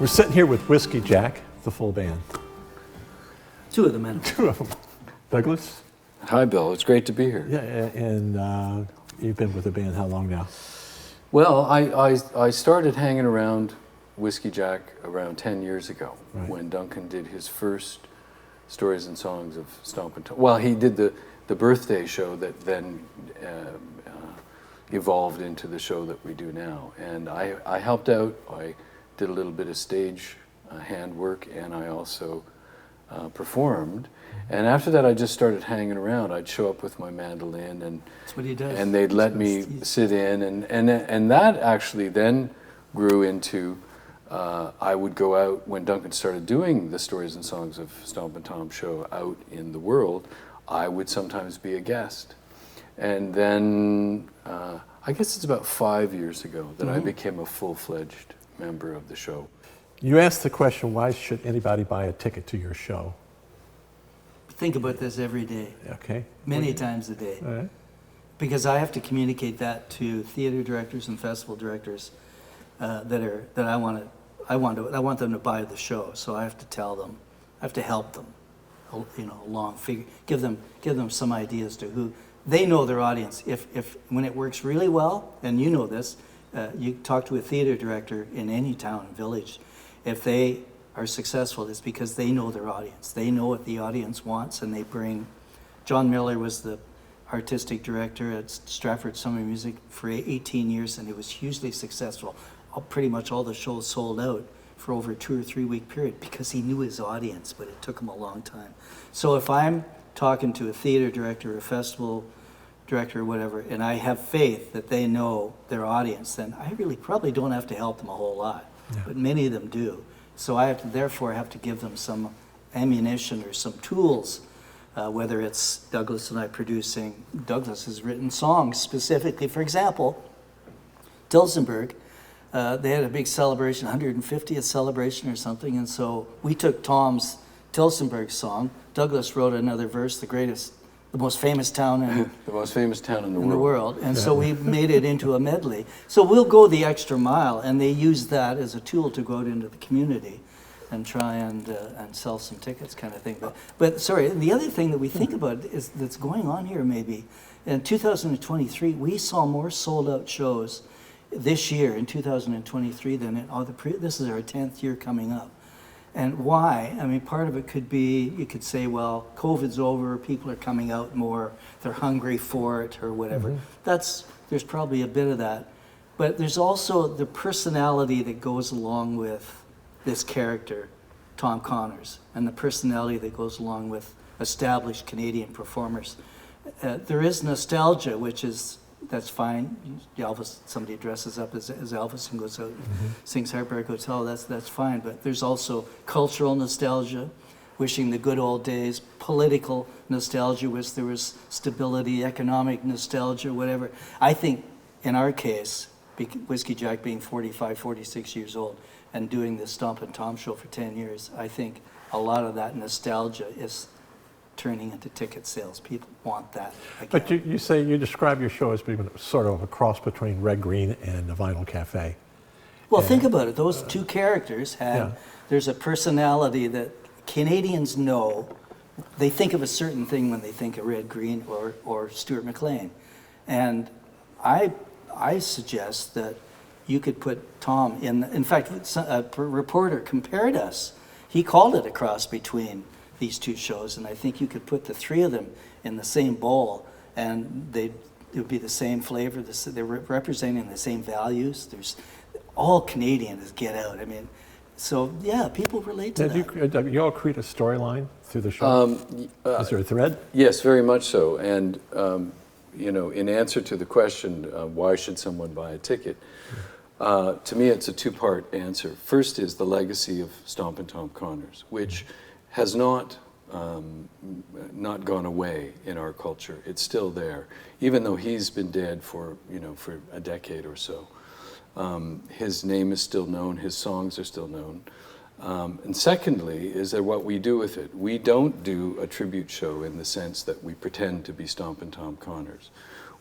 We're sitting here with Whisky Jack, the full band. Two of the men. Two of them. Douglas? Hi, Bill. It's great to be here. Yeah, and you've been with the band how long now? Well, I started hanging around Whisky Jack around 10 years ago, Right. when Duncan did his first Stories and Songs of Stompin' Tom. Well, he did the birthday show that then evolved into the show that we do now. And I helped out. I did a little bit of stage handwork, and I also performed. And after that, I just started hanging around. I'd show up with my mandolin, and That's what he does. and they'd let me sit in, and that actually then grew into I would go out when Duncan started doing the Stories and Songs of Stompin' Tom show out in the world. I would sometimes be a guest, and then I guess it's about 5 years ago that I became a full-fledged member of the show. You asked the question, why should anybody buy a ticket to your show? Think about this every day, Okay. many times a day, All right. because I have to communicate that to theater directors and festival directors that I want them to buy the show. So I have to tell them, I have to help them, give them some ideas to who they know their audience. If when it works really well, and you know this, you talk to a theater director in any town, village, if they are successful, it's because they know their audience. They know what the audience wants, and they bring. John Miller was the artistic director at Stratford Summer Music for 18 years, and it was hugely successful. Pretty much all the shows sold out for over a 2 or 3 week period because he knew his audience, but it took him a long time. So if I'm talking to a theater director, a festival director, or whatever, and I have faith that they know their audience, then I really probably don't have to help them a whole lot, but many of them do. So I therefore have to give them some ammunition or some tools, whether it's Douglas and I producing. Douglas has written songs specifically. For example, Tilsonburg, they had a big celebration, 150th celebration or something, and so we took Tom's Tilsonburg song. Douglas wrote another verse, the most famous town in The most famous town in the in the world. world. And so we made it into a medley. So we'll go the extra mile, and they use that as a tool to go out into the community and try and sell some tickets, kind of thing. But sorry, the other thing that we think about is that's going on here maybe. In 2023, we saw more sold out shows this year in 2023 than in all this is our 10th year coming up. And why? I mean, part of it could be, you could say, well, COVID's over, people are coming out more, they're hungry for it or whatever. There's probably a bit of that. But there's also the personality that goes along with this character, Tom Connors, and the personality that goes along with established Canadian performers. There is nostalgia, that's fine. Elvis, somebody dresses up as Elvis and goes out and sings Heartbreak Hotel, that's fine. But there's also cultural nostalgia, wishing the good old days, political nostalgia, wish there was stability, economic nostalgia, whatever. I think in our case, Whisky Jack being 45, 46 years old and doing the Stompin' Tom show for 10 years, I think a lot of that nostalgia is turning into ticket sales. People want that again. But you describe your show as being sort of a cross between Red Green and the Vinyl Cafe. Well, think about it. Those two characters there's a personality that Canadians know. They think of a certain thing when they think of Red Green or Stuart McLean. And I suggest that you could put Tom in fact, a reporter compared us. He called it a cross between these two shows, and I think you could put the three of them in the same bowl, and it would be the same flavor. They're representing the same values. There's all Canadian is Get Out. I mean, so yeah, people relate to that. You all create a storyline through the show? Is there a thread? Yes, very much so. And in answer to the question, why should someone buy a ticket? To me, it's a two-part answer. First is the legacy of Stompin' Tom Connors, which has not gone away in our culture. It's still there, even though he's been dead for a decade or so. His name is still known. His songs are still known. And secondly, is that what we do with it. We don't do a tribute show in the sense that we pretend to be Stompin' Tom Connors.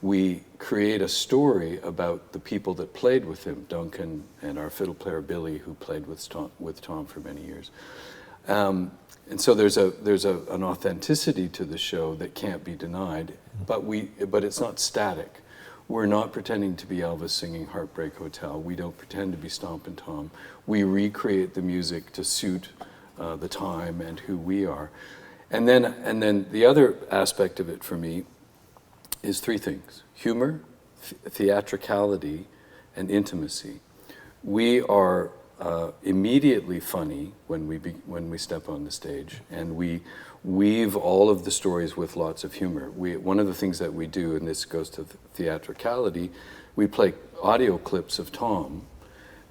we create a story about the people that played with him, Duncan and our fiddle player Billy, who played with Tom for many years. And so there's an authenticity to the show that can't be denied, but it's not static. We're not pretending to be Elvis singing Heartbreak Hotel. We don't pretend to be Stompin' Tom. We recreate the music to suit the time and who we are. And then the other aspect of it for me is three things: humor, theatricality, and intimacy. We are immediately funny when we step on the stage, and we weave all of the stories with lots of humor. One of the things that we do, and this goes to theatricality, we play audio clips of Tom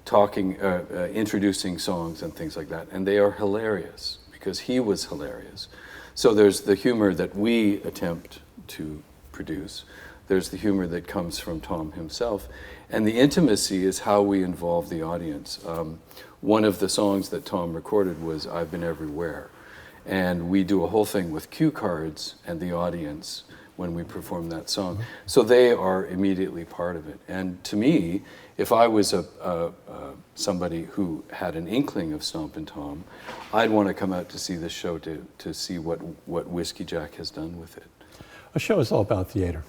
talking, introducing songs and things like that, and they are hilarious because he was hilarious. So there's the humor that we attempt to produce. There's the humor that comes from Tom himself. And the intimacy is how we involve the audience. One of the songs that Tom recorded was I've Been Everywhere. And we do a whole thing with cue cards and the audience when we perform that song. So they are immediately part of it. And to me, if I was somebody who had an inkling of Stompin' Tom, I'd want to come out to see this show to see what Whisky Jack has done with it. A show is all about theater.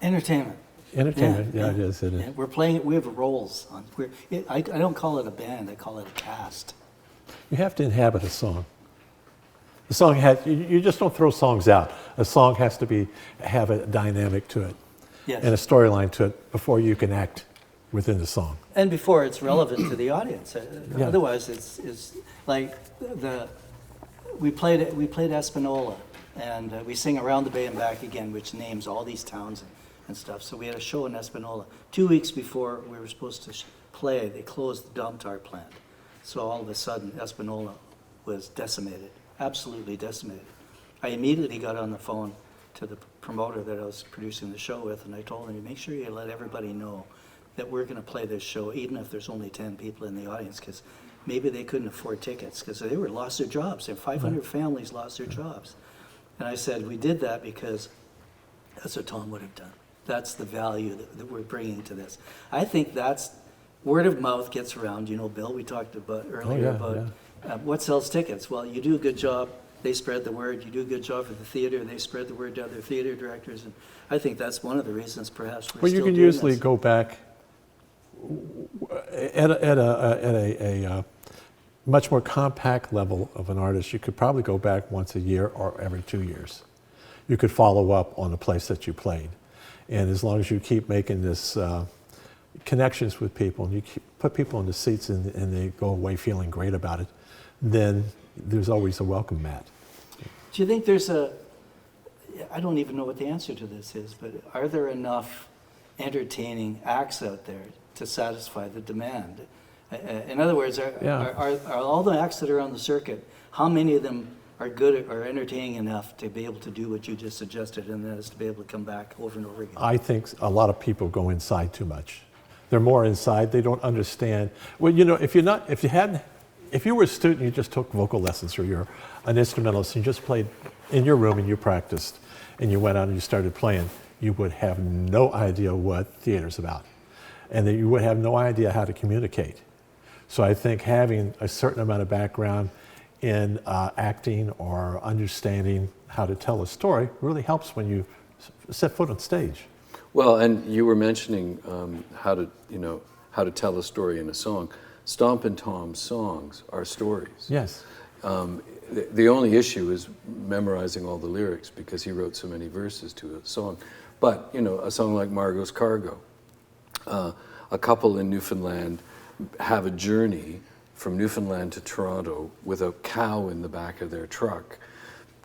Entertainment. Entertainment, yeah, it is. It is. Yeah, we're playing it. We have roles on. I don't call it a band. I call it a cast. You have to inhabit a song. The song you just don't throw songs out. A song has to have a dynamic to it, Yes. and a storyline to it before you can act within the song. And before it's relevant to the audience. Yeah. Otherwise, it's like we played Espanola, and we sing Around the Bay and Back Again, which names all these towns and stuff. So we had a show in Espanola. 2 weeks before we were supposed to play, they closed the Domtar plant. So all of a sudden, Espanola was decimated, absolutely decimated. I immediately got on the phone to the promoter that I was producing the show with, and I told him, make sure you let everybody know that we're going to play this show, even if there's only 10 people in the audience, because maybe they couldn't afford tickets, because they lost their jobs. 500 families lost their jobs. And I said, we did that because that's what Tom would have done. That's the value that we're bringing to this. I think that's word of mouth gets around. You know, Bill, we talked about earlier what sells tickets. Well, you do a good job, they spread the word. You do a good job for the theater, they spread the word to other theater directors. And I think that's one of the reasons perhaps we're Well, still you can doing usually this. go back at a much more compact level of an artist. You could probably go back once a year or every 2 years. You could follow up on the place that you played. And as long as you keep making this connections with people, and you put people in the seats and they go away feeling great about it, then there's always a welcome mat. Do you think I don't even know what the answer to this is, but are there enough entertaining acts out there to satisfy the demand? In other words, are all the acts that are on the circuit, how many of them are good or entertaining enough to be able to do what you just suggested, and that is to be able to come back over and over again? I think a lot of people go inside too much. They're more inside. They don't understand. Well, you know, if you were a student, you just took vocal lessons, or you're an instrumentalist, and you just played in your room and you practiced, and you went out and you started playing, you would have no idea what theater's about, and that you would have no idea how to communicate. So I think having a certain amount of background in acting or understanding how to tell a story really helps when you set foot on stage. Well, and you were mentioning how to tell a story in a song. Stompin' Tom's songs are stories. Yes. The only issue is memorizing all the lyrics, because he wrote so many verses to a song. But, you know, a song like Margot's Cargo, a couple in Newfoundland have a journey from Newfoundland to Toronto with a cow in the back of their truck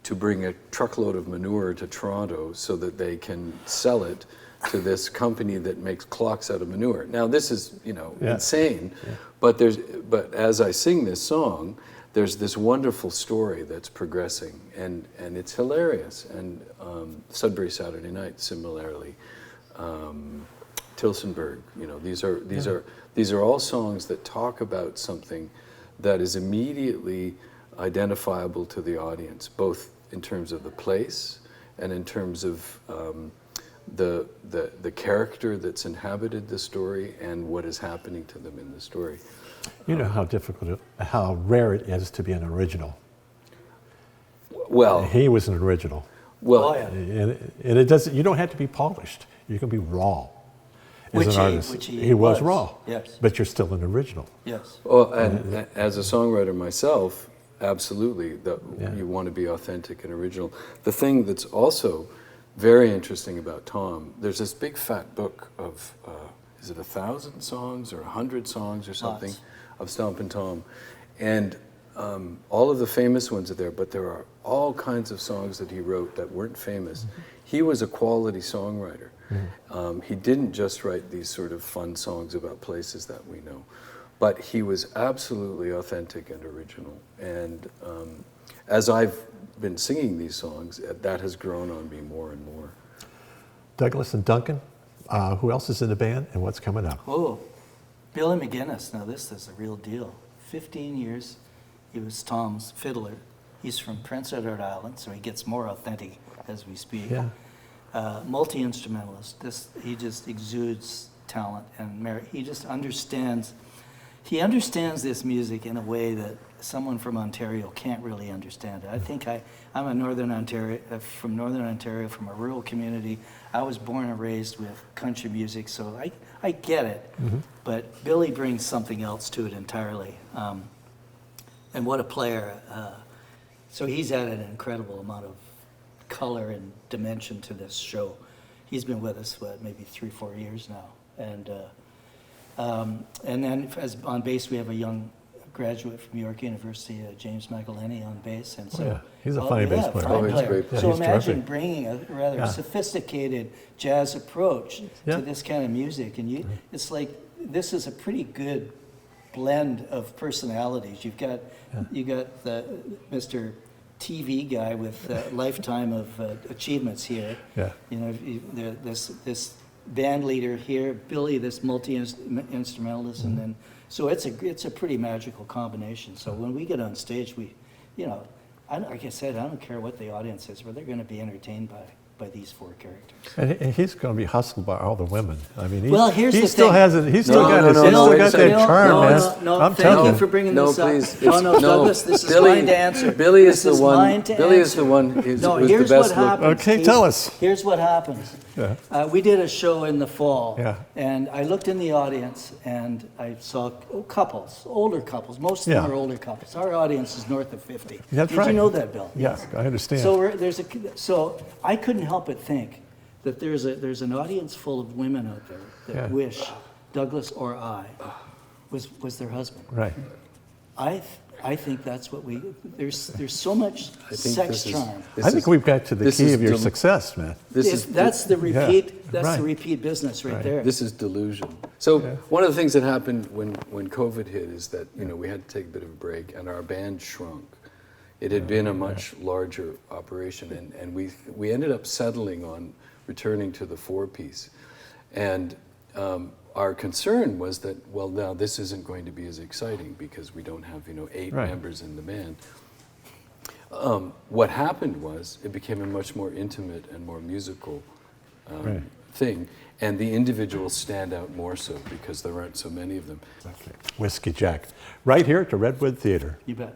to bring a truckload of manure to Toronto so that they can sell it to this company that makes clocks out of manure. Now this is, insane, but as I sing this song, there's this wonderful story that's progressing, and it's hilarious. And Sudbury Saturday Night, similarly, Tilsonburg, these are all songs that talk about something that is immediately identifiable to the audience, both in terms of the place and in terms of the character that's inhabited the story and what is happening to them in the story. You know how rare it is to be an original. Well, He was an original. well, Oh, yeah. And it doesn't, you don't have to be polished. You can be raw as Which an he- artist. which he he was was, raw, yes. but you're still an original. Yes. well, and as a songwriter myself, absolutely, Yeah. you want to be authentic and original. The thing that's also very interesting about Tom, there's this big fat book of, is it 1,000 songs or 100 songs or something, Lots. of Stompin' Tom. And all of the famous ones are there, but there are all kinds of songs that he wrote that weren't famous. He was a quality songwriter. He didn't just write these sort of fun songs about places that we know, but he was absolutely authentic and original. And as I've been singing these songs, that has grown on me more and more. Douglas and Duncan, who else is in the band and what's coming up? Oh, Billy McGinnis. Now this is a real deal. 15 years, he was Tom's fiddler. He's from Prince Edward Island, so he gets more authentic as we speak. Yeah. Multi-instrumentalist. He just exudes talent and merit. He just understands. He understands this music in a way that someone from Ontario can't really understand it. I think I'm a Northern Ontario, from Northern Ontario, from a rural community. I was born and raised with country music, so I get it. But Billy brings something else to it entirely. And what a player. So he's added an incredible amount of color and dimension to this show. He's been with us, maybe 3-4 years now. And then on bass, we have a young graduate from York University, James McElhenney on bass. And so, Yeah, he's a funny bass player. fine Oh, he's a great player. So He's imagine terrific. bringing a rather Yeah. sophisticated jazz approach Yeah. to this kind of music. And it's like, this is a pretty good blend of personalities. You got the Mr. TV guy with a lifetime of achievements here. Yeah. You know, this band leader here, Billy, this multi-instrumentalist, and then so it's a pretty magical combination. So when we get on stage, like I said, I don't care what the audience is, but they're going to be entertained by these 4 characters. And he's going to be hustled by all the women. I mean, Well, here's he the still thing. has it. He's still got no, his. no, He's no, still wait a got second. that charm, man. I'm thank telling you for bringing No, this up. please. No, Douglas, this is mine to answer. Billy is This the one. mine to Billy is answer. the one who's No, was here's the best what look. happens. Okay, tell us. Here's what happens. Yeah. We did a show in the fall, Yeah. and I looked in the audience, and I saw couples, older couples. Most of them Yeah. are older couples. Our audience is north of 50. That's Did right. you know that, Bill? Yes, I understand. So I couldn't help but think that there's an audience full of women out there that Yeah. wish Douglas or I was their husband. Right. I think that's what there's so much I think sex this is- charm. this I think is- we've got to the this key is of your del- success, man. This is That's the repeat. Yeah, That's right. the repeat business right there. This is delusion. So Yeah. one of the things that happened when COVID hit is that we had to take a bit of a break, and our band shrunk. It had been a much larger operation, and we ended up settling on returning to the 4-piece. And our concern was that, well, now this isn't going to be as exciting because we don't have 8 Right. members in the band. What happened was it became a much more intimate and more musical Right. thing, and the individuals stand out more so because there aren't so many of them. Okay. Whiskey Jack. Right here at the Redwood Theater. You bet.